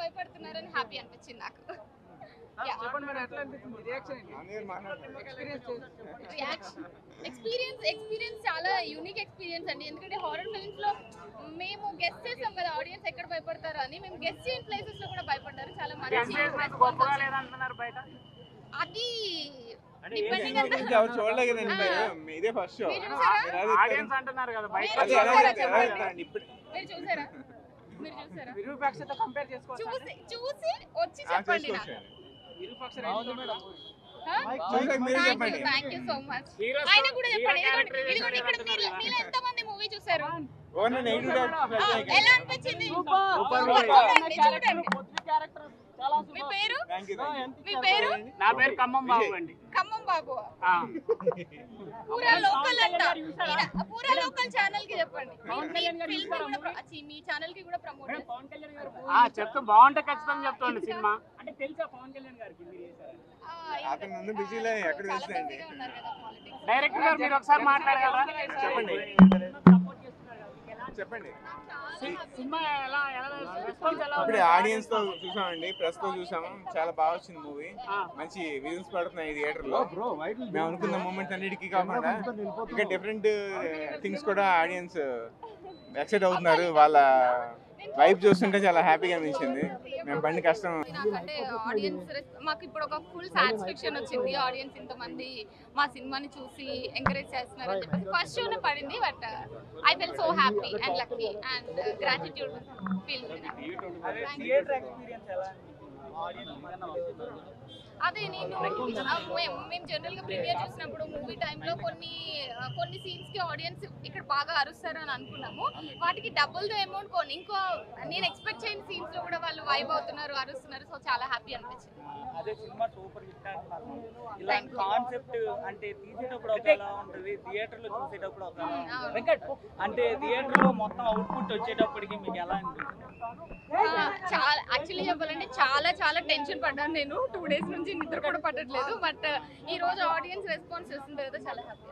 భయపడుతున్నారని happy అనిపించింది నాకు. Experience చాలా యూనిక్ ఎక్స్పీరియన్స్ అండి. ఎందుకంటే హారర్ ఫిల్మ్స్ లో మేము గెస్ట్ చేసాం కదా ఆడియన్స్ ఎక్కడ భయపడతారు అని. మేము గెస్ట్ చేయని ప్లేసెస్ లో కూడా భయపడ్డారు. చాలా మంచి అది చూసి వచ్చి చెప్పండి. Thank you so much. ఆయన కూడా చెప్పండి. మీరు ఎంతమంది మూవీ చూసారు? ఎలా అనిపించింది? మీ పేరు? మీ పేరు? నా పేరు ఖమ్మం బాబు అండి. ఖమ్మం బాబు పూరా లోకల్ అంట. పూరా లోకల్ ఛానల్ కి చెప్పండి. మీ ఛానల్ కి కూడా ప్రమోట్ చెప్తా. బాగుంటే ఖచ్చితంగా చెప్తాండి సినిమా. అంటే తెలుసా పవన్ కళ్యాణ్ గారికి? డైరెక్టర్ గారు మీరు ఒకసారి మాట్లాడగలరా? చెప్పండి చెప్పండి. ఇప్పుడు ఆడియన్స్ తో చూసామండి, ప్రెస్ తో చూసాము. చాలా బాగా వచ్చింది మూవీ. మంచి విజన్స్ పడుతున్నాయి థియేటర్ లో. మేము అనుకున్న మూమెంట్స్ అన్నిటికీ కాకుండా ఇంకా డిఫరెంట్ థింగ్స్ కూడా ఆడియన్స్ ఎక్సైట్ అవుతున్నారు. వాళ్ళ వైబ్ చూస్తుంటే చాలా హ్యాపీగా అనిపించింది. మేము బండి కష్టం. అంటే ఆడియన్స్ మాకు ఇప్పుడు ఒక ఫుల్ సాటిస్ఫాక్షన్ వచ్చింది. ఆడియన్స్ ఇంతమంది మా సినిమాని చూసి ఎంకరేజ్ చేస్తున్నారు అని చెప్పేసి ఫస్ట్ షోనే పడింది. But I fell so happy and lucky and gratitude feel. అదే మేము జనరల్ గా ప్రీమియర్ చూసినప్పుడు మూవీ టైంలో కొన్ని సీన్స్ కి ఆడియన్స్ ఇక్కడ బాగా అరుస్తారు అని అనుకున్నాము. వాటికి డబుల్ ద అమౌంట్ ఇంకో నేను ఎక్స్పెక్ట్ చేయని సీన్స్ లో కూడా వాళ్ళు వైబ్ అవుతున్నారు, అరుస్తున్నారు. సో చాలా హ్యాపీ అనిపించింది. అదే సినిమా సూపర్ హిట్ అంటున్నారు. ఇలా కాన్సెప్ట్ అంటే తీసేటప్పుడు ఒకలా ఉంటుంది, థియేటర్ లో చూసేటప్పుడు ఒకలా. వెంకట్ అంటే థియేటర్ లో మొత్తం అవుట్పుట్ వచ్చేటప్పటికి మీకు ఎలా అనిపిస్తుంది? చాలా యాక్చువల్లీ చెప్పాలంటే చాలా టెన్షన్ పడ్డాను నేను. 2 days నుంచి నిద్ర కూడా పట్టట్లేదు. బట్ ఈ రోజు ఆడియన్స్ రెస్పాన్స్ చేస్తుంటే కదా చాలా హ్యాపీ.